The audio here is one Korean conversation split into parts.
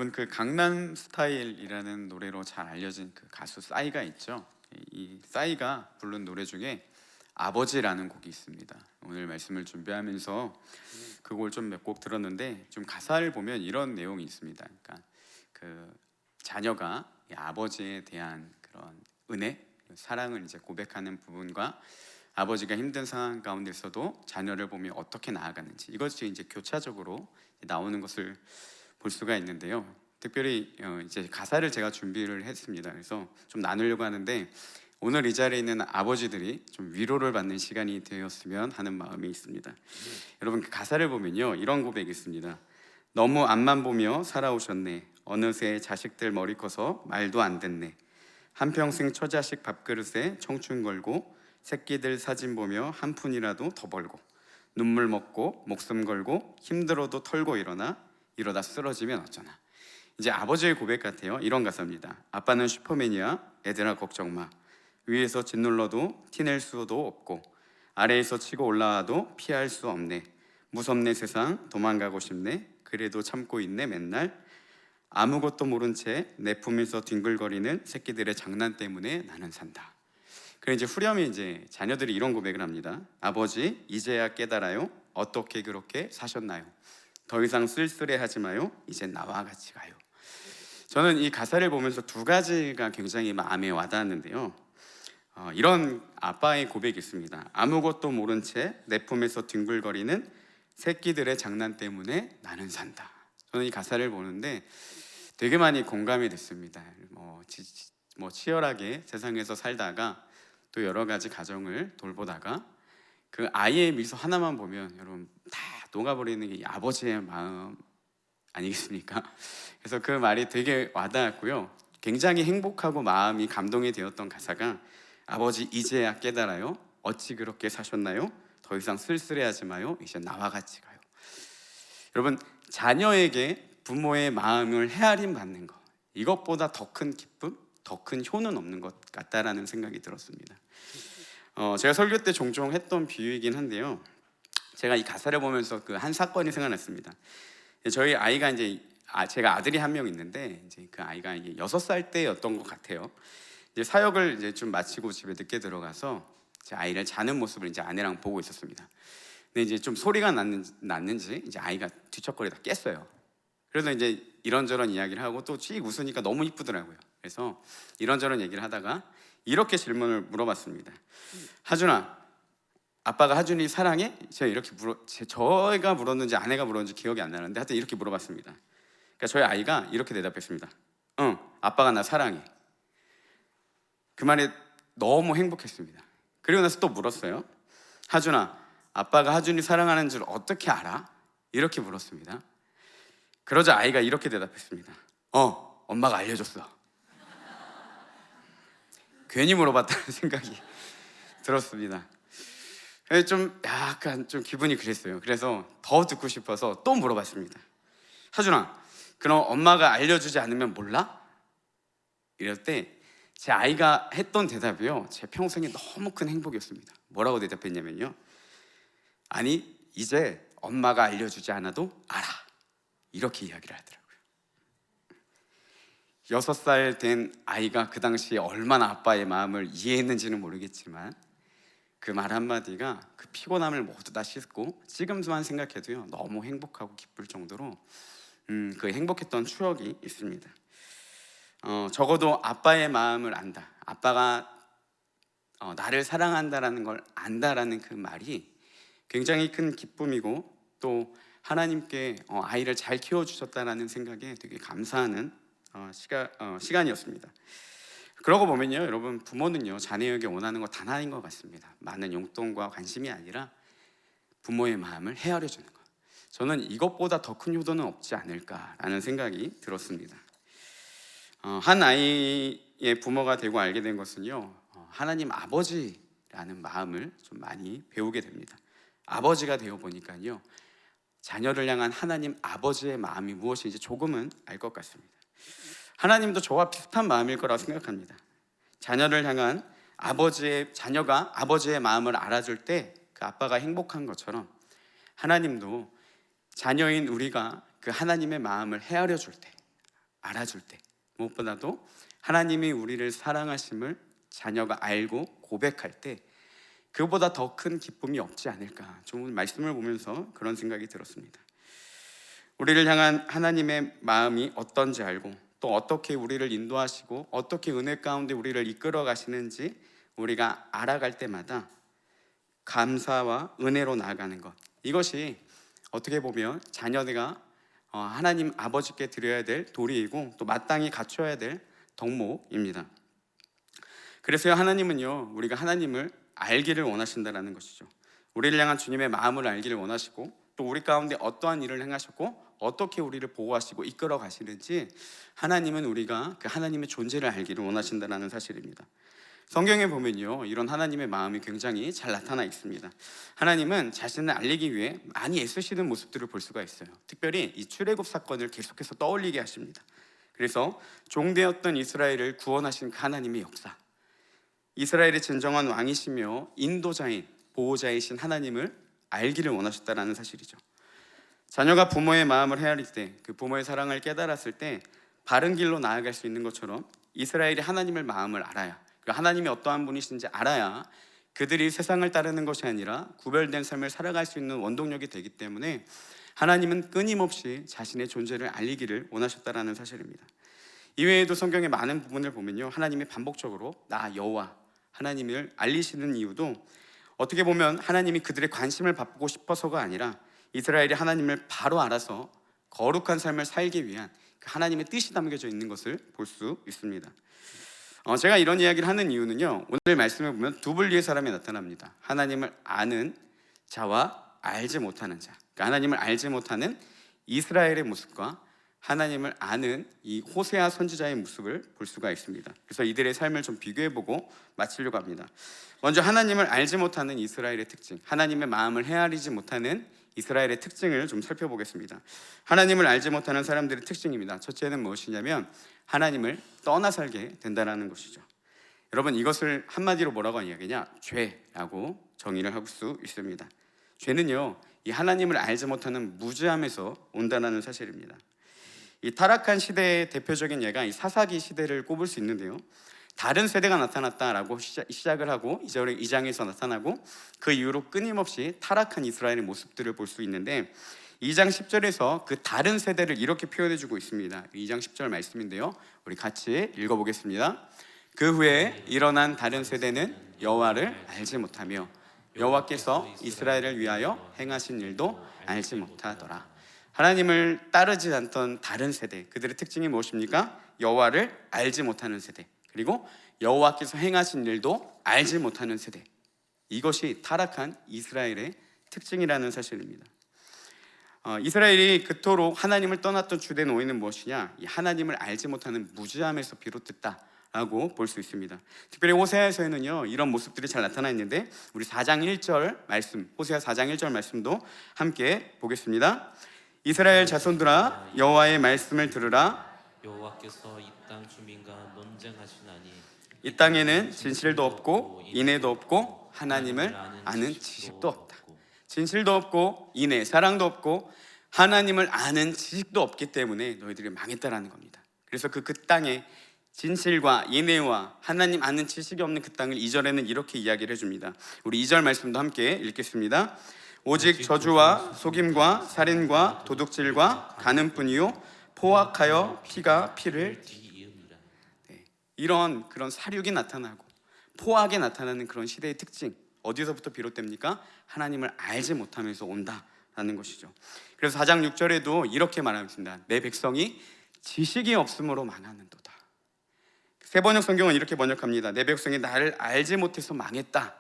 여러분 그 강남 스타일이라는 노래로 잘 알려진 그 가수 싸이가 있죠. 이 싸이가 부른 노래 중에 아버지라는 곡이 있습니다. 오늘 말씀을 준비하면서 그 곡을 좀 몇 곡 들었는데 좀 가사를 보면 이런 내용이 있습니다. 그러니까 그 자녀가 이 아버지에 대한 그런 은혜, 사랑을 이제 고백하는 부분과 아버지가 힘든 상황 가운데서도 자녀를 보며 어떻게 나아가는지 이것이 이제 교차적으로 나오는 것을 볼 수가 있는데요. 특별히 이제 가사를 제가 준비를 했습니다. 그래서 좀 나누려고 하는데 오늘 이 자리에 있는 아버지들이 좀 위로를 받는 시간이 되었으면 하는 마음이 있습니다. 여러분 그 가사를 보면요 이런 고백이 있습니다. 너무 앞만 보며 살아오셨네. 어느새 자식들 머리 커서 말도 안 듣네. 한평생 처자식 밥그릇에 청춘 걸고 새끼들 사진 보며 한 푼이라도 더 벌고 눈물 먹고 목숨 걸고 힘들어도 털고 일어나 이러다 쓰러지면 어쩌나. 이제 아버지의 고백 같아요. 이런 가사입니다. 아빠는 슈퍼맨이야. 애들아 걱정 마. 위에서 짓눌러도 티낼 수도 없고 아래에서 치고 올라와도 피할 수 없네. 무섭네 세상. 도망가고 싶네. 그래도 참고 있네 맨날. 아무것도 모른 채 내 품에서 뒹굴거리는 새끼들의 장난 때문에 나는 산다. 그래 이제 후렴이 이제 자녀들이 이런 고백을 합니다. 아버지 이제야 깨달아요. 어떻게 그렇게 사셨나요? 더 이상 쓸쓸해하지 마요. 이제 나와 같이 가요. 저는 이 가사를 보면서 두 가지가 굉장히 마음에 와닿았는데요. 이런 아빠의 고백이 있습니다. 아무것도 모른 채 내 품에서 뒹굴거리는 새끼들의 장난 때문에 나는 산다. 저는 이 가사를 보는데 되게 많이 공감이 됐습니다. 치열하게 세상에서 살다가 또 여러 가지 가정을 돌보다가 그 아이의 미소 하나만 보면 여러분 다 녹아버리는 게 이 아버지의 마음 아니겠습니까? 그래서 그 말이 되게 와닿았고요. 굉장히 행복하고 마음이 감동이 되었던 가사가 아버지 이제야 깨달아요. 어찌 그렇게 사셨나요? 더 이상 쓸쓸해하지 마요. 이제 나와 같이 가요. 여러분 자녀에게 부모의 마음을 헤아림 받는 것 이것보다 더 큰 기쁨, 더 큰 효는 없는 것 같다라는 생각이 들었습니다. 제가 설교 때 종종 했던 비유이긴 한데요. 제가 이 가사를 보면서 그 한 사건이 생각났습니다. 저희 아이가 이제 제가 아들이 한 명 있는데 이제 그 아이가 이제 6살 때였던 것 같아요. 이제 사역을 이제 좀 마치고 집에 늦게 들어가서 제 아이를 자는 모습을 이제 아내랑 보고 있었습니다. 근데 이제 좀 소리가 났는지 이제 아이가 뒤척거리다 깼어요. 그래서 이제 이런저런 이야기를 하고 또 씩 웃으니까 너무 이쁘더라고요. 그래서 이런저런 얘기를 하다가 이렇게 질문을 물어봤습니다. 하준아, 아빠가 하준이 사랑해? 저희가 물었는지 아내가 물었는지 기억이 안 나는데 하여튼 이렇게 물어봤습니다. 그러니까 저희 아이가 이렇게 대답했습니다. 응, 아빠가 나 사랑해. 그 말에 너무 행복했습니다. 그리고 나서 또 물었어요. 하준아, 아빠가 하준이 사랑하는 줄 어떻게 알아? 이렇게 물었습니다. 그러자 아이가 이렇게 대답했습니다. 엄마가 알려줬어. 괜히 물어봤다는 생각이 들었습니다. 좀 약간 좀 기분이 그랬어요. 그래서 더 듣고 싶어서 또 물어봤습니다. 하준아, 그럼 엄마가 알려주지 않으면 몰라? 이럴 때 제 아이가 했던 대답이요, 제 평생에 너무 큰 행복이었습니다. 뭐라고 대답했냐면요, 아니 이제 엄마가 알려주지 않아도 알아. 이렇게 이야기를 하더라고요. 6살 된 아이가 그 당시에 얼마나 아빠의 마음을 이해했는지는 모르겠지만 그 말 한마디가 그 피곤함을 모두 다 씻고 지금만 생각해도요 너무 행복하고 기쁠 정도로 그 행복했던 추억이 있습니다. 적어도 아빠의 마음을 안다, 아빠가 나를 사랑한다라는 걸 안다라는 그 말이 굉장히 큰 기쁨이고 또 하나님께 아이를 잘 키워주셨다라는 생각에 되게 감사하는 시간이었습니다. 그러고 보면요 여러분, 부모는요 자녀에게 원하는 거 단 하나인 것 같습니다. 많은 용돈과 관심이 아니라 부모의 마음을 헤아려 주는 것. 저는 이것보다 더 큰 효도는 없지 않을까라는 생각이 들었습니다. 한 아이의 부모가 되고 알게 된 것은요, 하나님 아버지라는 마음을 좀 많이 배우게 됩니다. 아버지가 되어 보니까요 자녀를 향한 하나님 아버지의 마음이 무엇인지 조금은 알 것 같습니다. 하나님도 저와 비슷한 마음일 거라고 생각합니다. 자녀를 향한 자녀가 아버지의 마음을 알아줄 때 그 아빠가 행복한 것처럼 하나님도 자녀인 우리가 그 하나님의 마음을 헤아려 줄 때, 알아줄 때, 무엇보다도 하나님이 우리를 사랑하심을 자녀가 알고 고백할 때 그보다 더 큰 기쁨이 없지 않을까. 좀 말씀을 보면서 그런 생각이 들었습니다. 우리를 향한 하나님의 마음이 어떤지 알고 또 어떻게 우리를 인도하시고 어떻게 은혜 가운데 우리를 이끌어 가시는지 우리가 알아갈 때마다 감사와 은혜로 나아가는 것, 이것이 어떻게 보면 자녀가 하나님 아버지께 드려야 될 도리이고 또 마땅히 갖춰야 될 덕목입니다. 그래서 하나님은요, 우리가 하나님을 알기를 원하신다는 것이죠. 우리를 향한 주님의 마음을 알기를 원하시고 또 우리 가운데 어떠한 일을 행하셨고 어떻게 우리를 보호하시고 이끌어 가시는지 하나님은 우리가 그 하나님의 존재를 알기를 원하신다는 사실입니다. 성경에 보면요, 이런 하나님의 마음이 굉장히 잘 나타나 있습니다. 하나님은 자신을 알리기 위해 많이 애쓰시는 모습들을 볼 수가 있어요. 특별히 이 출애굽 사건을 계속해서 떠올리게 하십니다. 그래서 종되었던 이스라엘을 구원하신 그 하나님의 역사, 이스라엘의 진정한 왕이시며 인도자인 보호자이신 하나님을 알기를 원하셨다는 사실이죠. 자녀가 부모의 마음을 헤아릴 때, 그 부모의 사랑을 깨달았을 때 바른 길로 나아갈 수 있는 것처럼 이스라엘이 하나님의 마음을 알아야, 그 하나님이 어떠한 분이신지 알아야 그들이 세상을 따르는 것이 아니라 구별된 삶을 살아갈 수 있는 원동력이 되기 때문에 하나님은 끊임없이 자신의 존재를 알리기를 원하셨다는 사실입니다. 이외에도 성경의 많은 부분을 보면요, 하나님이 반복적으로 나 여호와 하나님을 알리시는 이유도 어떻게 보면 하나님이 그들의 관심을 받고 싶어서가 아니라 이스라엘이 하나님을 바로 알아서 거룩한 삶을 살기 위한 그 하나님의 뜻이 담겨져 있는 것을 볼 수 있습니다. 제가 이런 이야기를 하는 이유는요, 오늘 말씀을 보면 두 분리의 사람이 나타납니다. 하나님을 아는 자와 알지 못하는 자. 그러니까 하나님을 알지 못하는 이스라엘의 모습과 하나님을 아는 이 호세아 선지자의 모습을 볼 수가 있습니다. 그래서 이들의 삶을 좀 비교해보고 마치려고 합니다. 먼저 하나님을 알지 못하는 이스라엘의 특징, 하나님의 마음을 헤아리지 못하는 이스라엘의 특징을 좀 살펴보겠습니다. 하나님을 알지 못하는 사람들의 특징입니다. 첫째는 무엇이냐면 하나님을 떠나 살게 된다는 것이죠. 여러분, 이것을 한마디로 뭐라고 이야기하냐? 죄라고 정의를 할 수 있습니다. 죄는요, 이 하나님을 알지 못하는 무지함에서 온다는 사실입니다. 이 타락한 시대의 대표적인 예가 이 사사기 시대를 꼽을 수 있는데요, 다른 세대가 나타났다라고 시작을 하고 2장에서 나타나고 그 이후로 끊임없이 타락한 이스라엘의 모습들을 볼 수 있는데 2장 10절에서 그 다른 세대를 이렇게 표현해주고 있습니다. 2장 10절 말씀인데요, 우리 같이 읽어보겠습니다. 그 후에 일어난 다른 세대는 여호와를 알지 못하며 여호와께서 이스라엘을 위하여 행하신 일도 알지 못하더라. 하나님을 따르지 않던 다른 세대, 그들의 특징이 무엇입니까? 여호와를 알지 못하는 세대, 그리고 여호와께서 행하신 일도 알지 못하는 세대. 이것이 타락한 이스라엘의 특징이라는 사실입니다. 이스라엘이 그토록 하나님을 떠났던 주된 원인은 무엇이냐? 이 하나님을 알지 못하는 무지함에서 비롯됐다라고 볼 수 있습니다. 특별히 호세아에서는요, 이런 모습들이 잘 나타나 있는데 우리 4장 1절 말씀, 호세아 4장 1절 말씀도 함께 보겠습니다. 이스라엘 자손들아, 여호와의 말씀을 들으라. 여호와께서 이 땅 주민과 논쟁하시나니 이 땅에는 진실도 없고 인애도 없고 하나님을 아는 지식도 없다. 진실도 없고 인애, 사랑도 없고 하나님을 아는 지식도 없기 때문에 너희들이 망했다라는 겁니다. 그래서 그 땅에 진실과 인애와 하나님 아는 지식이 없는 그 땅을 2절에는 이렇게 이야기를 해줍니다. 우리 2절 말씀도 함께 읽겠습니다. 오직 저주와 속임과 살인과 도둑질과 간음뿐이요 포악하여 피가 피를 뒤이음이라. 이런 그런 사륙이 나타나고 포악이 나타나는 그런 시대의 특징, 어디서부터 비롯됩니까? 하나님을 알지 못하면서 온다라는 것이죠. 그래서 4장 6절에도 이렇게 말하고 있습니다. 내 백성이 지식이 없음으로 망하는도다. 세번역 성경은 이렇게 번역합니다. 내 백성이 나를 알지 못해서 망했다.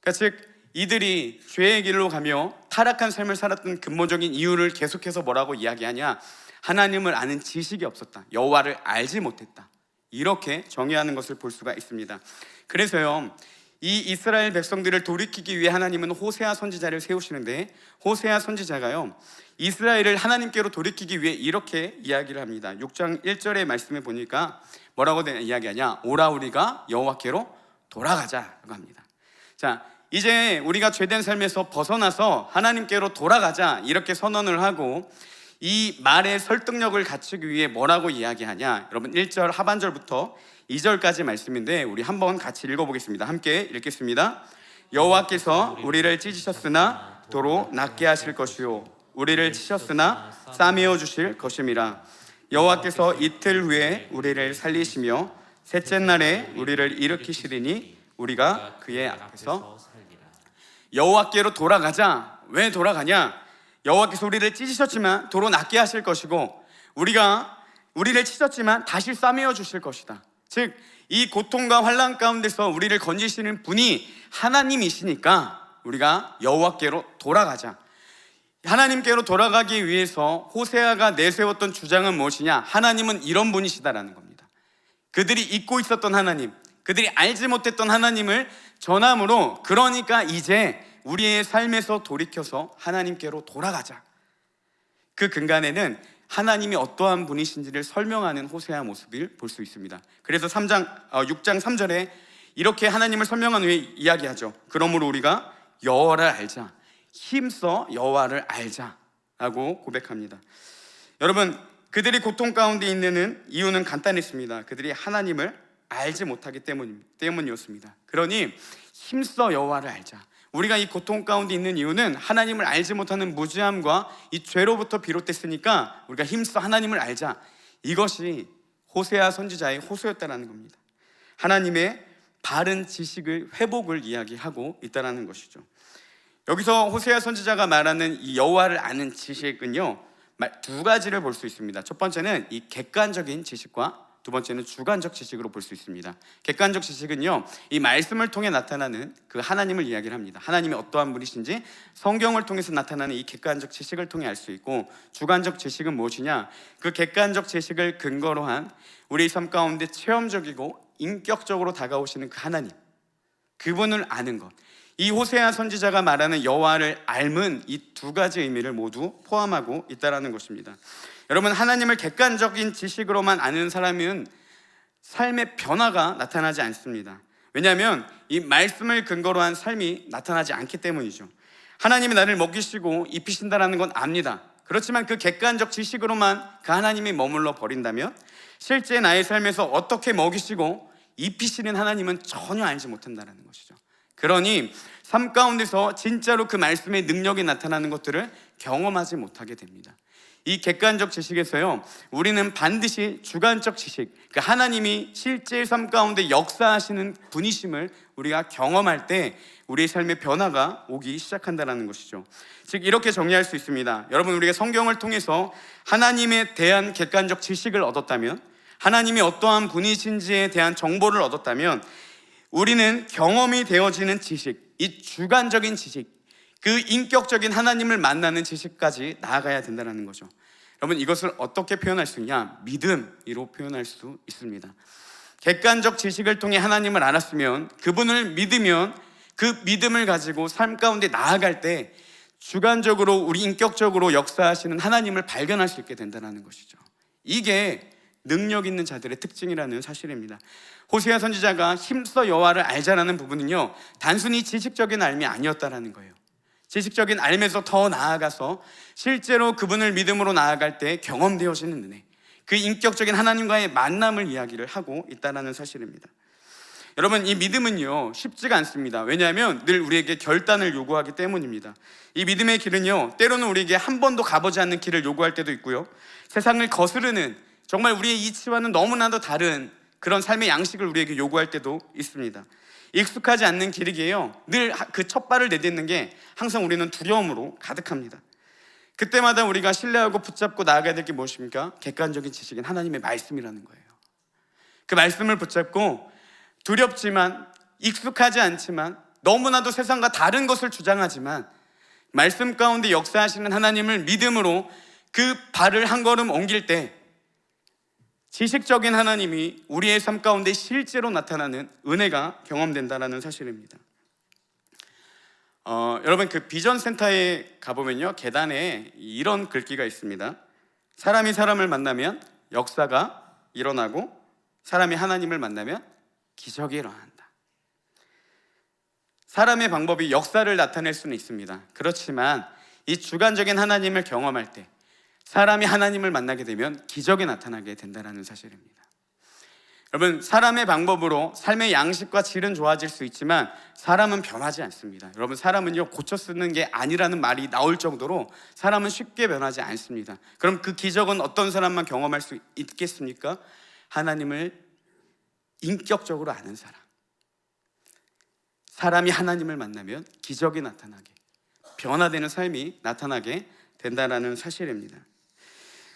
그러니까 즉 이들이 죄의 길로 가며 타락한 삶을 살았던 근본적인 이유를 계속해서 뭐라고 이야기하냐? 하나님을 아는 지식이 없었다. 여호와를 알지 못했다. 이렇게 정의하는 것을 볼 수가 있습니다. 그래서요, 이 이스라엘 백성들을 돌이키기 위해 하나님은 호세아 선지자를 세우시는데 호세아 선지자가요, 이스라엘을 하나님께로 돌이키기 위해 이렇게 이야기를 합니다. 6장 1절의 말씀에 보니까 뭐라고 이야기하냐? 오라 우리가 여호와께로 돌아가자라고 합니다. 자, 이제 우리가 죄된 삶에서 벗어나서 하나님께로 돌아가자 이렇게 선언을 하고 이 말의 설득력을 갖추기 위해 뭐라고 이야기하냐? 여러분 1절 하반절부터 2절까지 말씀인데 우리 한번 같이 읽어보겠습니다. 함께 읽겠습니다. 여호와께서 우리를 찢으셨으나 도로 낫게 하실 것이요 우리를 치셨으나 싸매어 주실 것임이라. 여호와께서 이틀 후에 우리를 살리시며 셋째 날에 우리를 일으키시리니 우리가 그의 앞에서 여호와께로 돌아가자. 왜 돌아가냐? 여호와께서 우리를 찢으셨지만 도로 낫게 하실 것이고 우리를 치셨지만 다시 싸매어 주실 것이다. 즉 이 고통과 환난 가운데서 우리를 건지시는 분이 하나님이시니까 우리가 여호와께로 돌아가자. 하나님께로 돌아가기 위해서 호세아가 내세웠던 주장은 무엇이냐? 하나님은 이런 분이시다라는 겁니다. 그들이 잊고 있었던 하나님, 그들이 알지 못했던 하나님을 전함으로, 그러니까 이제 우리의 삶에서 돌이켜서 하나님께로 돌아가자. 그 근간에는 하나님이 어떠한 분이신지를 설명하는 호세아 모습을 볼 수 있습니다. 그래서 6장 3절에 이렇게 하나님을 설명한 후에 이야기하죠. 그러므로 우리가 여호와를 알자, 힘써 여호와를 알자라고 고백합니다. 여러분, 그들이 고통 가운데 있는 이유는 간단했습니다. 그들이 하나님을 알지 못하기 때문이었습니다. 그러니 힘써 여호와를 알자. 우리가 이 고통 가운데 있는 이유는 하나님을 알지 못하는 무지함과 이 죄로부터 비롯됐으니까 우리가 힘써 하나님을 알자. 이것이 호세아 선지자의 호소였다는 겁니다. 하나님의 바른 지식을, 회복을 이야기하고 있다는 것이죠. 여기서 호세아 선지자가 말하는 이 여호와를 아는 지식은요, 두 가지를 볼 수 있습니다. 첫 번째는 이 객관적인 지식과 두 번째는 주관적 지식으로 볼 수 있습니다. 객관적 지식은요, 이 말씀을 통해 나타나는 그 하나님을 이야기를 합니다. 하나님이 어떠한 분이신지 성경을 통해서 나타나는 이 객관적 지식을 통해 알 수 있고, 주관적 지식은 무엇이냐? 그 객관적 지식을 근거로 한 우리 삶 가운데 체험적이고 인격적으로 다가오시는 그 하나님, 그분을 아는 것. 이 호세아 선지자가 말하는 여호와를 알면 이 두 가지 의미를 모두 포함하고 있다는 것입니다. 여러분, 하나님을 객관적인 지식으로만 아는 사람은 삶의 변화가 나타나지 않습니다. 왜냐하면 이 말씀을 근거로 한 삶이 나타나지 않기 때문이죠. 하나님이 나를 먹이시고 입히신다는 건 압니다. 그렇지만 그 객관적 지식으로만 그 하나님이 머물러 버린다면 실제 나의 삶에서 어떻게 먹이시고 입히시는 하나님은 전혀 알지 못한다는 것이죠. 그러니 삶 가운데서 진짜로 그 말씀의 능력이 나타나는 것들을 경험하지 못하게 됩니다. 이 객관적 지식에서요, 우리는 반드시 주관적 지식, 그 하나님이 실제 삶 가운데 역사하시는 분이심을 우리가 경험할 때 우리의 삶의 변화가 오기 시작한다는 것이죠. 즉 이렇게 정리할 수 있습니다. 여러분, 우리가 성경을 통해서 하나님에 대한 객관적 지식을 얻었다면, 하나님이 어떠한 분이신지에 대한 정보를 얻었다면, 우리는 경험이 되어지는 지식, 이 주관적인 지식, 그 인격적인 하나님을 만나는 지식까지 나아가야 된다는 거죠. 여러분, 이것을 어떻게 표현할 수 있냐? 믿음으로 표현할 수 있습니다. 객관적 지식을 통해 하나님을 알았으면, 그분을 믿으면 그 믿음을 가지고 삶 가운데 나아갈 때 주관적으로 우리 인격적으로 역사하시는 하나님을 발견할 수 있게 된다는 것이죠. 이게 능력 있는 자들의 특징이라는 사실입니다. 호세아 선지자가 힘써 여호와를 알자라는 부분은요, 단순히 지식적인 알미 아니었다라는 거예요. 지식적인 알면서 더 나아가서 실제로 그분을 믿음으로 나아갈 때 경험되어지는 은혜, 그 인격적인 하나님과의 만남을 이야기를 하고 있다는 사실입니다. 여러분, 이 믿음은요 쉽지가 않습니다. 왜냐하면 늘 우리에게 결단을 요구하기 때문입니다. 이 믿음의 길은요, 때로는 우리에게 한 번도 가보지 않는 길을 요구할 때도 있고요, 세상을 거스르는 정말 우리의 이치와는 너무나도 다른 그런 삶의 양식을 우리에게 요구할 때도 있습니다. 익숙하지 않는 길이기에요, 늘 그 첫 발을 내딛는 게 항상 우리는 두려움으로 가득합니다. 그때마다 우리가 신뢰하고 붙잡고 나아가야 될 게 무엇입니까? 객관적인 지식인 하나님의 말씀이라는 거예요. 그 말씀을 붙잡고 두렵지만, 익숙하지 않지만, 너무나도 세상과 다른 것을 주장하지만 말씀 가운데 역사하시는 하나님을 믿음으로 그 발을 한 걸음 옮길 때 지식적인 하나님이 우리의 삶 가운데 실제로 나타나는 은혜가 경험된다는 사실입니다. 여러분, 그 비전센터에 가보면요, 계단에 이런 글귀가 있습니다. 사람이 사람을 만나면 역사가 일어나고, 사람이 하나님을 만나면 기적이 일어난다. 사람의 방법이 역사를 나타낼 수는 있습니다. 그렇지만 이 주관적인 하나님을 경험할 때, 사람이 하나님을 만나게 되면 기적이 나타나게 된다는 사실입니다. 여러분, 사람의 방법으로 삶의 양식과 질은 좋아질 수 있지만 사람은 변하지 않습니다. 여러분, 사람은요, 고쳐 쓰는 게 아니라는 말이 나올 정도로 사람은 쉽게 변하지 않습니다. 그럼 그 기적은 어떤 사람만 경험할 수 있겠습니까? 하나님을 인격적으로 아는 사람. 사람이 하나님을 만나면 기적이 나타나게, 변화되는 삶이 나타나게 된다는 사실입니다.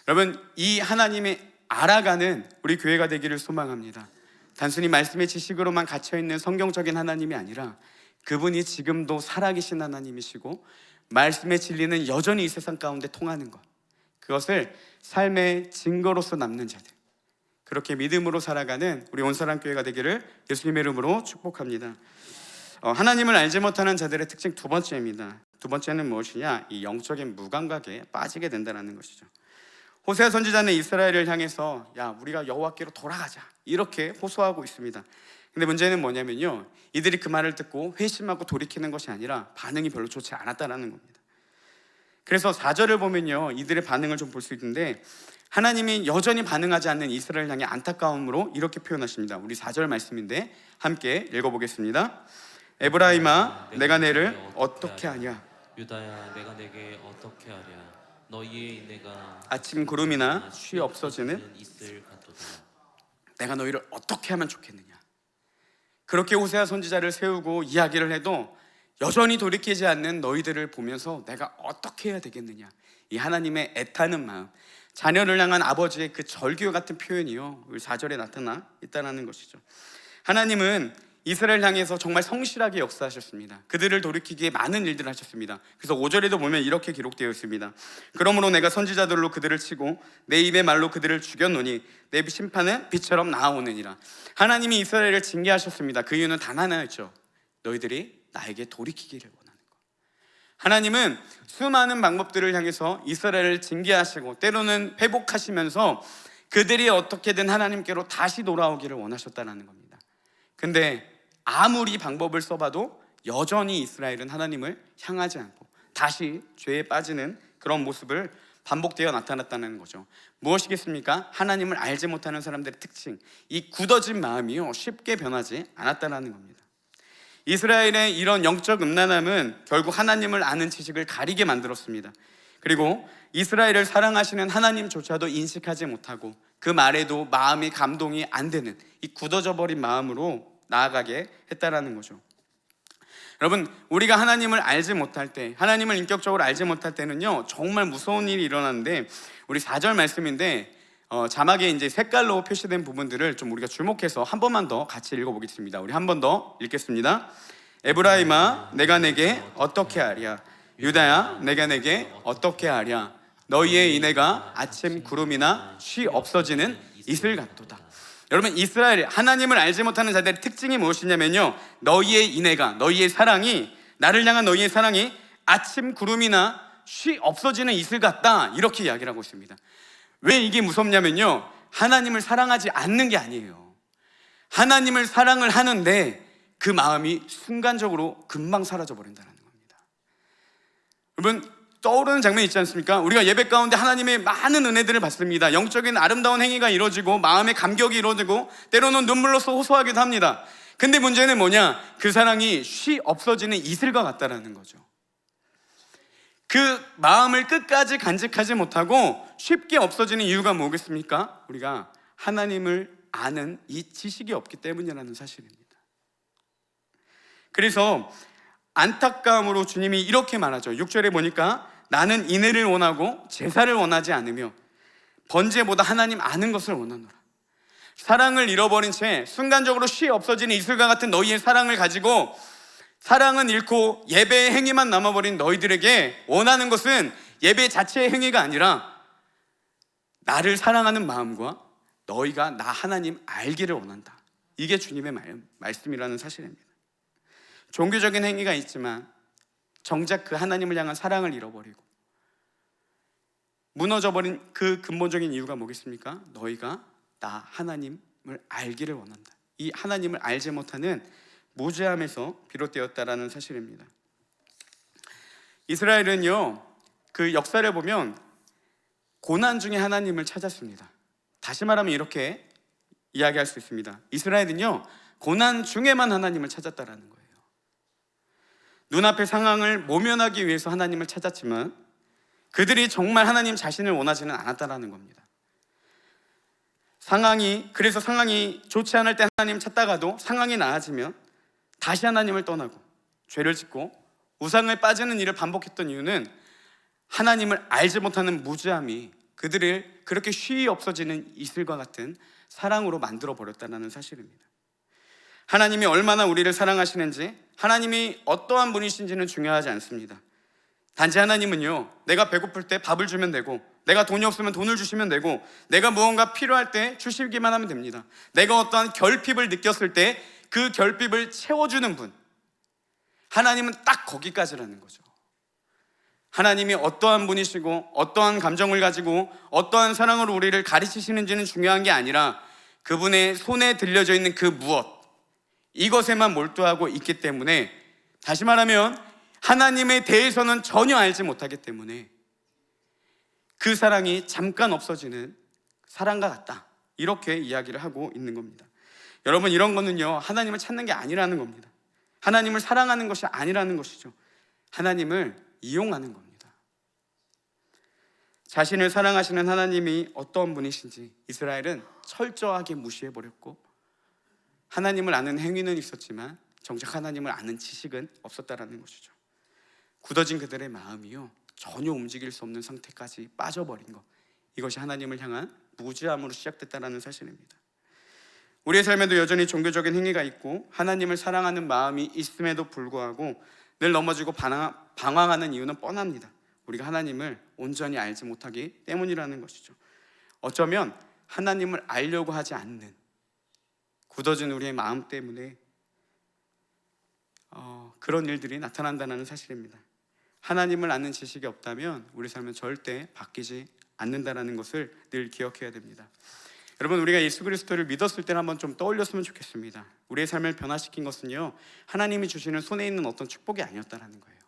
여러분, 이 하나님의 알아가는 우리 교회가 되기를 소망합니다. 단순히 말씀의 지식으로만 갇혀있는 성경적인 하나님이 아니라 그분이 지금도 살아계신 하나님이시고 말씀의 진리는 여전히 이 세상 가운데 통하는 것, 그것을 삶의 증거로서 남는 자들, 그렇게 믿음으로 살아가는 우리 온사랑교회가 되기를 예수님의 이름으로 축복합니다. 하나님을 알지 못하는 자들의 특징 두 번째입니다. 두 번째는 무엇이냐? 이 영적인 무감각에 빠지게 된다는 것이죠. 호세아 선지자는 이스라엘을 향해서 야, 우리가 여호와께로 돌아가자, 이렇게 호소하고 있습니다. 근데 문제는 뭐냐면요, 이들이 그 말을 듣고 회심하고 돌이키는 것이 아니라 반응이 별로 좋지 않았다는 겁니다. 그래서 4절을 보면요, 이들의 반응을 좀 볼 수 있는데 하나님이 여전히 반응하지 않는 이스라엘 향해 안타까움으로 이렇게 표현하십니다. 우리 4절 말씀인데 함께 읽어보겠습니다. 에브라임아, 내가 너를 어떻게 하냐? 유다야, 내가 내게 어떻게 하랴? 너희의 인내가 아침 구름이나 쉬 없어지는 이슬 같도다. 내가 너희를 어떻게 하면 좋겠느냐? 그렇게 호세아 선지자를 세우고 이야기를 해도 여전히 돌이키지 않는 너희들을 보면서 내가 어떻게 해야 되겠느냐? 이 하나님의 애타는 마음, 자녀를 향한 아버지의 그 절규 같은 표현이요, 우리 4절에 나타나 있다는 것이죠. 하나님은 이스라엘 향해서 정말 성실하게 역사하셨습니다. 그들을 돌이키기에 많은 일들을 하셨습니다. 그래서 5절에도 보면 이렇게 기록되어 있습니다. 그러므로 내가 선지자들로 그들을 치고 내 입의 말로 그들을 죽였노니 내 심판은 빛처럼 나아오느니라. 하나님이 이스라엘을 징계하셨습니다. 그 이유는 단 하나였죠. 너희들이 나에게 돌이키기를 원하는 것. 하나님은 수많은 방법들을 향해서 이스라엘을 징계하시고 때로는 회복하시면서 그들이 어떻게든 하나님께로 다시 돌아오기를 원하셨다는 겁니다. 근데 아무리 방법을 써봐도 여전히 이스라엘은 하나님을 향하지 않고 다시 죄에 빠지는 그런 모습을 반복되어 나타났다는 거죠. 무엇이겠습니까? 하나님을 알지 못하는 사람들의 특징, 이 굳어진 마음이요, 쉽게 변하지 않았다는 겁니다. 이스라엘의 이런 영적 음란함은 결국 하나님을 아는 지식을 가리게 만들었습니다. 그리고 이스라엘을 사랑하시는 하나님조차도 인식하지 못하고 그 말에도 마음이 감동이 안 되는 이 굳어져 버린 마음으로 나아가게 했다라는 거죠. 여러분, 우리가 하나님을 알지 못할 때, 하나님을 인격적으로 알지 못할 때는요, 정말 무서운 일이 일어나는데, 우리 4절 말씀인데 자막에 이제 색깔로 표시된 부분들을 좀 우리가 주목해서 한 번만 더 같이 읽어보겠습니다. 우리 한 번 더 읽겠습니다. 에브라임아, 내가 내게 어떻게 하랴? 유다야, 내가 내게 어떻게 하랴? 너희의 인애가 아침 구름이나 쉬 없어지는 이슬 같도다. 여러분, 이스라엘, 하나님을 알지 못하는 자들의 특징이 무엇이냐면요, 너희의 인애가, 너희의 사랑이, 나를 향한 너희의 사랑이 아침 구름이나 쉬 없어지는 이슬 같다, 이렇게 이야기를 하고 있습니다. 왜 이게 무섭냐면요, 하나님을 사랑하지 않는 게 아니에요. 하나님을 사랑을 하는데 그 마음이 순간적으로 금방 사라져 버린다는 겁니다. 여러분, 떠오르는 장면이 있지 않습니까? 우리가 예배 가운데 하나님의 많은 은혜들을 받습니다. 영적인 아름다운 행위가 이루어지고 마음의 감격이 이루어지고 때로는 눈물로써 호소하기도 합니다. 근데 문제는 뭐냐? 그 사랑이 쉬 없어지는 이슬과 같다라는 거죠. 그 마음을 끝까지 간직하지 못하고 쉽게 없어지는 이유가 뭐겠습니까? 우리가 하나님을 아는 이 지식이 없기 때문이라는 사실입니다. 그래서 안타까움으로 주님이 이렇게 말하죠. 6절에 보니까 나는 인애를 원하고 제사를 원하지 않으며 번제보다 하나님 아는 것을 원하노라. 사랑을 잃어버린 채 순간적으로 쉬 없어지는 이슬과 같은 너희의 사랑을 가지고 사랑은 잃고 예배의 행위만 남아버린 너희들에게 원하는 것은 예배 자체의 행위가 아니라 나를 사랑하는 마음과 너희가 나 하나님 알기를 원한다. 이게 주님의 말씀이라는 사실입니다. 종교적인 행위가 있지만 정작 그 하나님을 향한 사랑을 잃어버리고 무너져버린 그 근본적인 이유가 뭐겠습니까? 너희가 나 하나님을 알기를 원한다. 이 하나님을 알지 못하는 무죄함에서 비롯되었다라는 사실입니다. 이스라엘은요, 그 역사를 보면 고난 중에 하나님을 찾았습니다. 다시 말하면 이렇게 이야기할 수 있습니다. 이스라엘은요, 고난 중에만 하나님을 찾았다라는 거예요. 눈앞의 상황을 모면하기 위해서 하나님을 찾았지만 그들이 정말 하나님 자신을 원하지는 않았다라는 겁니다. 그래서 상황이 좋지 않을 때 하나님 찾다가도 상황이 나아지면 다시 하나님을 떠나고 죄를 짓고 우상을 빠지는 일을 반복했던 이유는 하나님을 알지 못하는 무지함이 그들을 그렇게 쉬이 없어지는 이슬과 같은 사랑으로 만들어 버렸다는 사실입니다. 하나님이 얼마나 우리를 사랑하시는지, 하나님이 어떠한 분이신지는 중요하지 않습니다. 단지 하나님은요, 내가 배고플 때 밥을 주면 되고, 내가 돈이 없으면 돈을 주시면 되고, 내가 무언가 필요할 때 주시기만 하면 됩니다. 내가 어떠한 결핍을 느꼈을 때 그 결핍을 채워주는 분, 하나님은 딱 거기까지라는 거죠. 하나님이 어떠한 분이시고 어떠한 감정을 가지고 어떠한 사랑으로 우리를 가르치시는지는 중요한 게 아니라 그분의 손에 들려져 있는 그 무엇, 이것에만 몰두하고 있기 때문에, 다시 말하면 하나님에 대해서는 전혀 알지 못하기 때문에 그 사랑이 잠깐 없어지는 사랑과 같다, 이렇게 이야기를 하고 있는 겁니다. 여러분, 이런 거는요, 하나님을 찾는 게 아니라는 겁니다. 하나님을 사랑하는 것이 아니라는 것이죠. 하나님을 이용하는 겁니다. 자신을 사랑하시는 하나님이 어떤 분이신지 이스라엘은 철저하게 무시해버렸고, 하나님을 아는 행위는 있었지만 정작 하나님을 아는 지식은 없었다라는 것이죠. 굳어진 그들의 마음이요, 전혀 움직일 수 없는 상태까지 빠져버린 것, 이것이 하나님을 향한 무지함으로 시작됐다는 사실입니다. 우리의 삶에도 여전히 종교적인 행위가 있고 하나님을 사랑하는 마음이 있음에도 불구하고 늘 넘어지고 방황하는 이유는 뻔합니다. 우리가 하나님을 온전히 알지 못하기 때문이라는 것이죠. 어쩌면 하나님을 알려고 하지 않는 굳어진 우리의 마음 때문에 그런 일들이 나타난다는 사실입니다. 하나님을 아는 지식이 없다면 우리 삶은 절대 바뀌지 않는다는 것을 늘 기억해야 됩니다. 여러분, 우리가 예수 그리스도를 믿었을 때를 한번 좀 떠올렸으면 좋겠습니다. 우리의 삶을 변화시킨 것은요, 하나님이 주시는 손에 있는 어떤 축복이 아니었다는 거예요.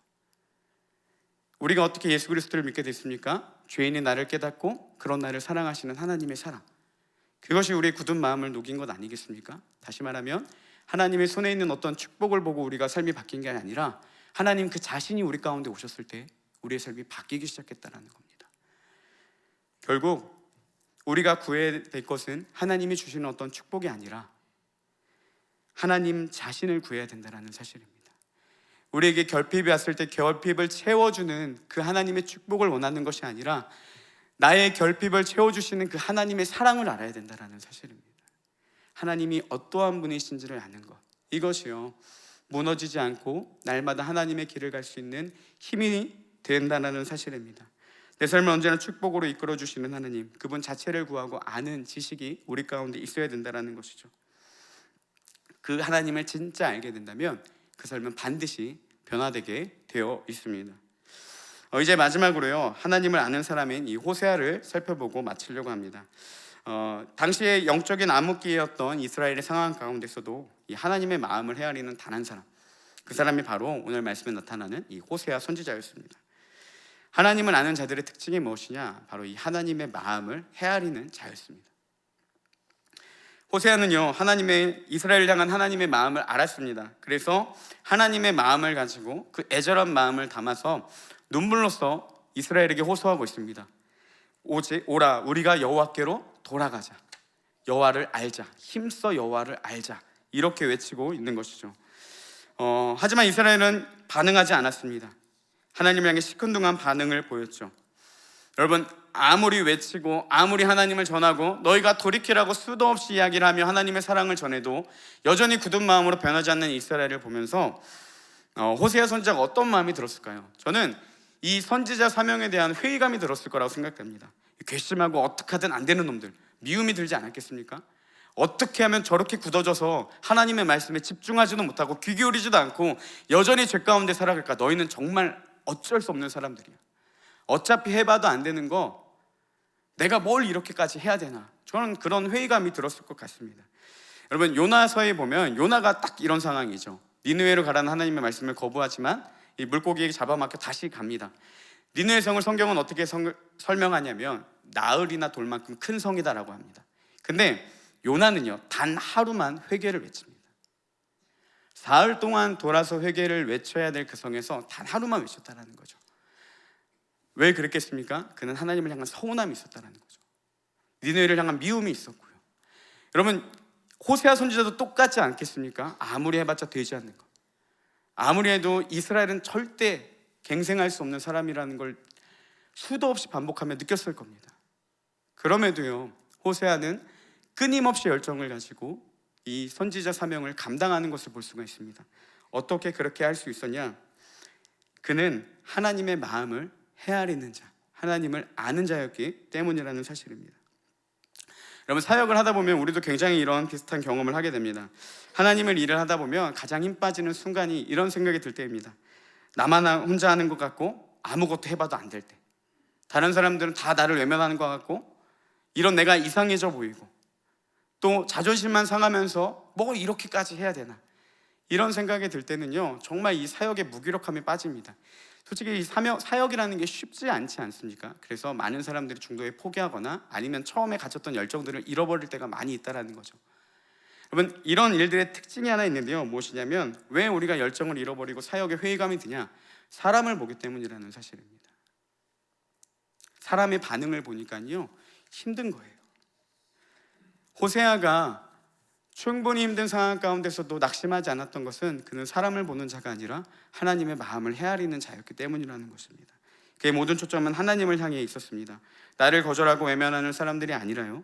우리가 어떻게 예수 그리스도를 믿게 됐습니까? 죄인의 나를 깨닫고 그런 나를 사랑하시는 하나님의 사랑, 그것이 우리의 굳은 마음을 녹인 것 아니겠습니까? 다시 말하면 하나님의 손에 있는 어떤 축복을 보고 우리가 삶이 바뀐 게 아니라 하나님 그 자신이 우리 가운데 오셨을 때 우리의 삶이 바뀌기 시작했다는 겁니다. 결국 우리가 구해야 될 것은 하나님이 주시는 어떤 축복이 아니라 하나님 자신을 구해야 된다는 사실입니다. 우리에게 결핍이 왔을 때 결핍을 채워주는 그 하나님의 축복을 원하는 것이 아니라 나의 결핍을 채워주시는 그 하나님의 사랑을 알아야 된다는 사실입니다. 하나님이 어떠한 분이신지를 아는 것, 이것이요, 무너지지 않고 날마다 하나님의 길을 갈 수 있는 힘이 된다는 사실입니다. 내 삶을 언제나 축복으로 이끌어주시는 하나님, 그분 자체를 구하고 아는 지식이 우리 가운데 있어야 된다는 것이죠. 그 하나님을 진짜 알게 된다면 그 삶은 반드시 변화되게 되어 있습니다. 이제 마지막으로요, 하나님을 아는 사람인 이 호세아를 살펴보고 마치려고 합니다. 당시의 영적인 암흑기였던 이스라엘의 상황 가운데서도 이 하나님의 마음을 헤아리는 단 한 사람, 그 사람이 바로 오늘 말씀에 나타나는 이 호세아 선지자였습니다. 하나님을 아는 자들의 특징이 무엇이냐? 바로 이 하나님의 마음을 헤아리는 자였습니다. 호세아는요, 이스라엘을 향한 하나님의 마음을 알았습니다. 그래서 하나님의 마음을 가지고 그 애절한 마음을 담아서 눈물로써 이스라엘에게 호소하고 있습니다. 오라, 우리가 여호와께로 돌아가자. 여호와를 알자. 힘써 여호와를 알자. 이렇게 외치고 있는 것이죠. 하지만 이스라엘은 반응하지 않았습니다. 하나님을 향해 시큰둥한 반응을 보였죠. 여러분, 아무리 외치고 아무리 하나님을 전하고 너희가 돌이키라고 수도 없이 이야기를 하며 하나님의 사랑을 전해도 여전히 굳은 마음으로 변하지 않는 이스라엘을 보면서 호세아 선지자가 어떤 마음이 들었을까요? 저는 이 선지자 사명에 대한 회의감이 들었을 거라고 생각됩니다. 괘씸하고 어떻게 하든 안 되는 놈들, 미움이 들지 않았겠습니까? 어떻게 하면 저렇게 굳어져서 하나님의 말씀에 집중하지도 못하고 귀 기울이지도 않고 여전히 죄 가운데 살아갈까? 너희는 정말 어쩔 수 없는 사람들이야. 어차피 해봐도 안 되는 거 내가 뭘 이렇게까지 해야 되나? 저는 그런 회의감이 들었을 것 같습니다. 여러분, 요나서에 보면 요나가 딱 이런 상황이죠. 니느웨로 가라는 하나님의 말씀을 거부하지만 이 물고기에게 잡아먹혀 다시 갑니다. 니느웨 성을 성경은 어떻게 설명하냐면 나흘이나 돌 만큼 큰 성이다라고 합니다. 근데 요나는요 단 하루만 회개를 외칩니다. 사흘 동안 돌아서 회개를 외쳐야 될 그 성에서 단 하루만 외쳤다라는 거죠. 왜 그랬겠습니까? 그는 하나님을 향한 서운함이 있었다라는 거죠. 니느웨를 향한 미움이 있었고요. 여러분, 호세아 선지자도 똑같지 않겠습니까? 아무리 해봤자 되지 않는 것, 아무리 해도 이스라엘은 절대 갱생할 수 없는 사람이라는 걸 수도 없이 반복하며 느꼈을 겁니다. 그럼에도요 호세아는 끊임없이 열정을 가지고 이 선지자 사명을 감당하는 것을 볼 수가 있습니다. 어떻게 그렇게 할 수 있었냐? 그는 하나님의 마음을 헤아리는 자, 하나님을 아는 자였기 때문이라는 사실입니다. 여러분, 사역을 하다 보면 우리도 굉장히 이런 비슷한 경험을 하게 됩니다. 하나님을 일을 하다 보면 가장 힘 빠지는 순간이 이런 생각이 들 때입니다. 나만 혼자 하는 것 같고 아무것도 해봐도 안 될 때, 다른 사람들은 다 나를 외면하는 것 같고 이런 내가 이상해져 보이고 또 자존심만 상하면서 뭐 이렇게까지 해야 되나, 이런 생각이 들 때는요 정말 이 사역의 무기력함에 빠집니다. 솔직히 이 사역이라는 게 쉽지 않지 않습니까? 그래서 많은 사람들이 중도에 포기하거나 아니면 처음에 가졌던 열정들을 잃어버릴 때가 많이 있다는 거죠. 여러분, 이런 일들의 특징이 하나 있는데요, 무엇이냐면 왜 우리가 열정을 잃어버리고 사역에 회의감이 드냐? 사람을 보기 때문이라는 사실입니다. 사람의 반응을 보니까요 힘든 거예요. 호세아가 충분히 힘든 상황 가운데서도 낙심하지 않았던 것은 그는 사람을 보는 자가 아니라 하나님의 마음을 헤아리는 자였기 때문이라는 것입니다. 그의 모든 초점은 하나님을 향해 있었습니다. 나를 거절하고 외면하는 사람들이 아니라요,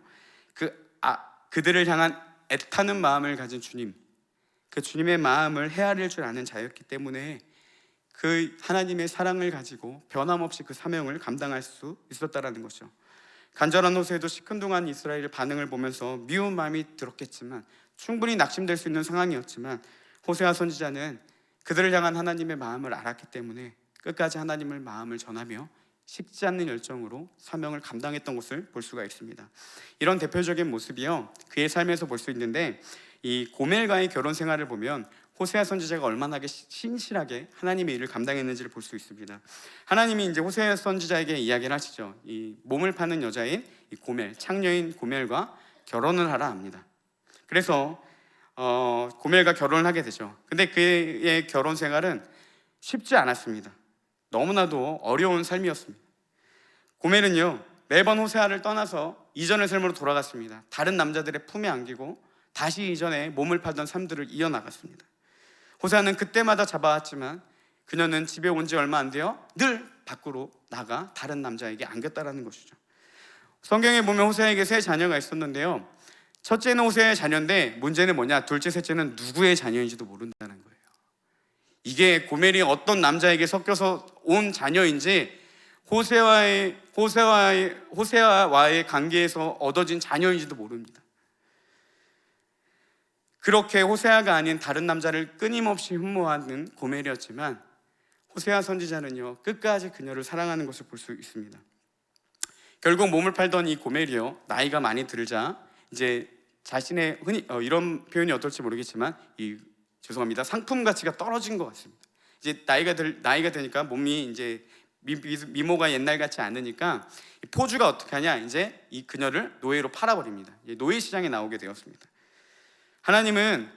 그들을 향한 애타는 마음을 가진 주님, 그 주님의 마음을 헤아릴 줄 아는 자였기 때문에 그 하나님의 사랑을 가지고 변함없이 그 사명을 감당할 수 있었다라는 것이죠. 간절한 호세도 시큰둥한 이스라엘의 반응을 보면서 미운 마음이 들었겠지만, 충분히 낙심될 수 있는 상황이었지만 호세아 선지자는 그들을 향한 하나님의 마음을 알았기 때문에 끝까지 하나님의 마음을 전하며 식지 않는 열정으로 사명을 감당했던 것을 볼 수가 있습니다. 이런 대표적인 모습이요 그의 삶에서 볼 수 있는데, 이 고멜과의 결혼 생활을 보면 호세아 선지자가 얼마나 신실하게 하나님의 일을 감당했는지를 볼 수 있습니다. 하나님이 이제 호세아 선지자에게 이야기를 하시죠. 이 몸을 파는 여자인 이 고멜, 창녀인 고멜과 결혼을 하라 합니다. 그래서 고멜과 결혼을 하게 되죠. 근데 그의 결혼 생활은 쉽지 않았습니다. 너무나도 어려운 삶이었습니다. 고멜은요 매번 호세아를 떠나서 이전의 삶으로 돌아갔습니다. 다른 남자들의 품에 안기고 다시 이전에 몸을 팔던 삶들을 이어나갔습니다. 호세아는 그때마다 잡아왔지만 그녀는 집에 온 지 얼마 안 되어 늘 밖으로 나가 다른 남자에게 안겼다라는 것이죠. 성경에 보면 호세아에게 세 자녀가 있었는데요, 첫째는 호세아의 자녀인데 문제는 뭐냐? 둘째, 셋째는 누구의 자녀인지도 모른다는 거예요. 이게 고멜이 어떤 남자에게 섞여서 온 자녀인지 호세아와의 관계에서 얻어진 자녀인지도 모릅니다. 그렇게 호세아가 아닌 다른 남자를 끊임없이 흠모하는 고멜이었지만 호세아 선지자는요 끝까지 그녀를 사랑하는 것을 볼 수 있습니다. 결국 몸을 팔던 이 고멜이요 나이가 많이 들자 이제 자신의 흔히 이런 표현이 어떨지 모르겠지만 죄송합니다, 상품 가치가 떨어진 것 같습니다. 이제 나이가 되니까 몸이 이제 미모가 옛날 같지 않으니까 포주가 어떻게 하냐, 이제 이 그녀를 노예로 팔아버립니다. 노예 시장에 나오게 되었습니다. 하나님은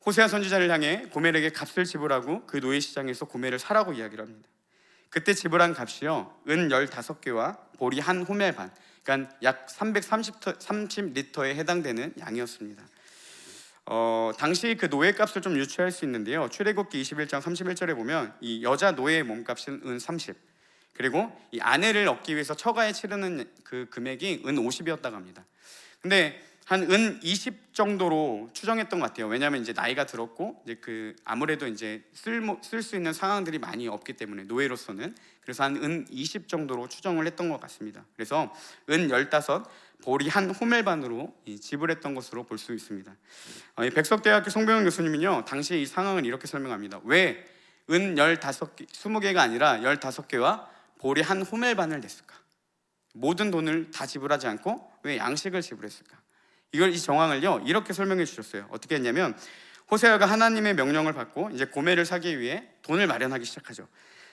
호세아 선지자를 향해 고멜에게 값을 지불하고 그 노예 시장에서 고멜을 사라고 이야기를 합니다. 그때 지불한 값이요 은 15개와 보리 한 호멜 반, 그러니까 약 330리터에 해당되는 양이었습니다. 당시 그 노예 값을 좀 유추할 수 있는데요, 출애굽기 21장 31절에 보면 이 여자 노예의 몸값은 은 30, 그리고 이 아내를 얻기 위해서 처가에 치르는 그 금액이 은 50이었다고 합니다. 근데 한 은 20 정도로 추정했던 것 같아요. 왜냐하면 이제 나이가 들었고 이제 아무래도 이제 쓸 수 있는 상황들이 많이 없기 때문에 노예로서는, 그래서 한 은 20 정도로 추정을 했던 것 같습니다. 그래서 은 15, 보리 한 호멜 반으로 지불했던 것으로 볼 수 있습니다. 백석대학교 송병현 교수님은요 당시 이 상황을 이렇게 설명합니다. 왜 은 20개가 아니라 15개와 보리 한 호멜 반을 냈을까? 모든 돈을 다 지불하지 않고 왜 양식을 지불했을까? 이 정황을요 이렇게 설명해 주셨어요. 어떻게 했냐면 호세아가 하나님의 명령을 받고 이제 고멜을 사기 위해 돈을 마련하기 시작하죠.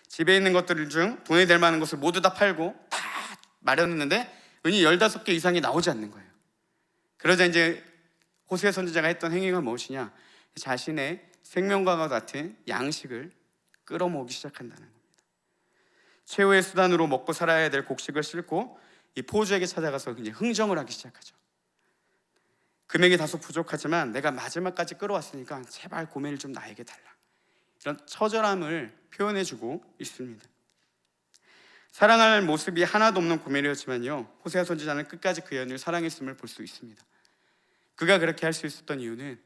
집에 있는 것들 중 돈이 될 만한 것을 모두 다 팔고 다 마련했는데 은이 15개 이상이 나오지 않는 거예요. 그러자 이제 호세 선지자가 했던 행위가 무엇이냐? 자신의 생명과 같은 양식을 끌어모으기 시작한다는 겁니다. 최후의 수단으로 먹고 살아야 될 곡식을 싣고 이 포주에게 찾아가서 이제 흥정을 하기 시작하죠. 금액이 다소 부족하지만 내가 마지막까지 끌어왔으니까 제발 고멜을 좀 나에게 달라. 이런 처절함을 표현해주고 있습니다. 사랑할 모습이 하나도 없는 고멜이었지만요, 호세아 선지자는 끝까지 그 여인을 사랑했음을 볼 수 있습니다. 그가 그렇게 할 수 있었던 이유는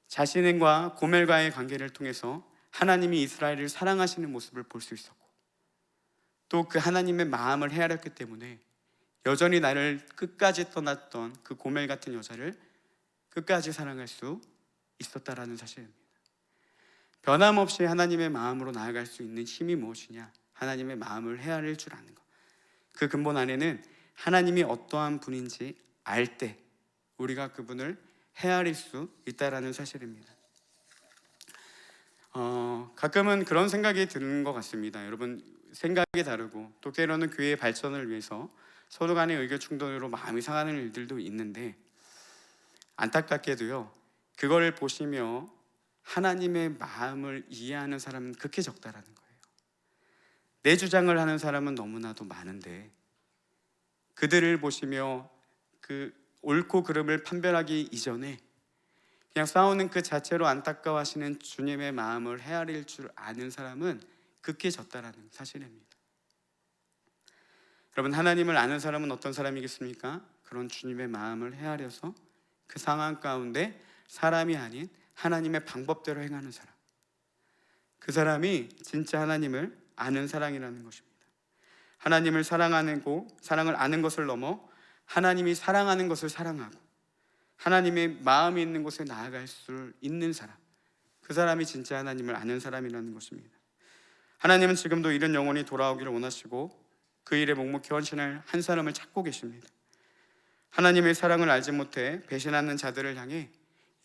자신과 고멜과의 관계를 통해서 하나님이 이스라엘을 사랑하시는 모습을 볼 수 있었고, 또 그 하나님의 마음을 헤아렸기 때문에 여전히 나를 끝까지 떠났던 그 고멜 같은 여자를 끝까지 사랑할 수 있었다라는 사실입니다. 변함없이 하나님의 마음으로 나아갈 수 있는 힘이 무엇이냐? 하나님의 마음을 헤아릴 줄 아는 것. 그 근본 안에는 하나님이 어떠한 분인지 알 때 우리가 그분을 헤아릴 수 있다라는 사실입니다. 가끔은 그런 생각이 드는 것 같습니다. 여러분, 생각이 다르고 또 때로는 교회의 발전을 위해서 서로 간의 의견 충돌으로 마음이 상하는 일들도 있는데, 안타깝게도요, 그걸 보시며 하나님의 마음을 이해하는 사람은 극히 적다라는 거예요. 내 주장을 하는 사람은 너무나도 많은데 그들을 보시며 그 옳고 그름을 판별하기 이전에 그냥 싸우는 그 자체로 안타까워하시는 주님의 마음을 헤아릴 줄 아는 사람은 극히 적다라는 사실입니다. 여러분, 하나님을 아는 사람은 어떤 사람이겠습니까? 그런 주님의 마음을 헤아려서 그 상황 가운데 사람이 아닌 하나님의 방법대로 행하는 사람, 그 사람이 진짜 하나님을 아는 사랑이라는 것입니다. 하나님을 사랑을 아는 것을 넘어 하나님이 사랑하는 것을 사랑하고 하나님의 마음이 있는 곳에 나아갈 수 있는 사람, 그 사람이 진짜 하나님을 아는 사람이라는 것입니다. 하나님은 지금도 이런 영혼이 돌아오기를 원하시고 그 일에 묵묵히 헌신할 한 사람을 찾고 계십니다. 하나님의 사랑을 알지 못해 배신하는 자들을 향해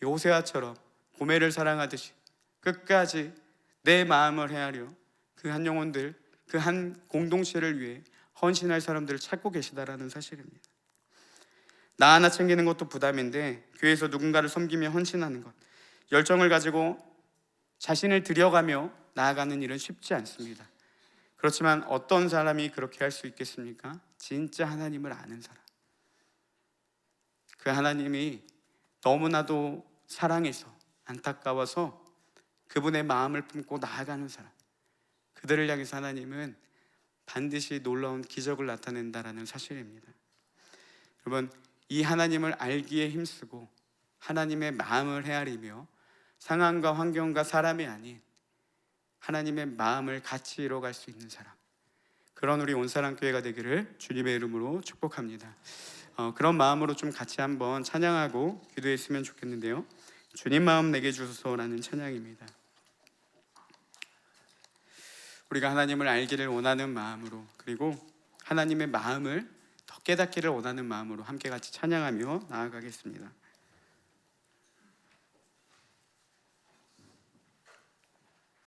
호세아처럼 고멜을 사랑하듯이 끝까지 내 마음을 헤아려 그 한 영혼들, 그 한 공동체를 위해 헌신할 사람들을 찾고 계시다라는 사실입니다. 나 하나 챙기는 것도 부담인데 교회에서 누군가를 섬기며 헌신하는 것, 열정을 가지고 자신을 들여가며 나아가는 일은 쉽지 않습니다. 그렇지만 어떤 사람이 그렇게 할 수 있겠습니까? 진짜 하나님을 아는 사람, 그 하나님이 너무나도 사랑해서 안타까워서 그분의 마음을 품고 나아가는 사람, 그들을 향해서 하나님은 반드시 놀라운 기적을 나타낸다라는 사실입니다. 여러분, 이 하나님을 알기에 힘쓰고 하나님의 마음을 헤아리며 상황과 환경과 사람이 아닌 하나님의 마음을 같이 이뤄갈 수 있는 사람, 그런 우리 온사랑교회가 되기를 주님의 이름으로 축복합니다. 그런 마음으로 좀 같이 한번 찬양하고 기도했으면 좋겠는데요. 주님 마음 내게 주소서라는 찬양입니다. 우리가 하나님을 알기를 원하는 마음으로, 그리고 하나님의 마음을 더 깨닫기를 원하는 마음으로 함께 같이 찬양하며 나아가겠습니다.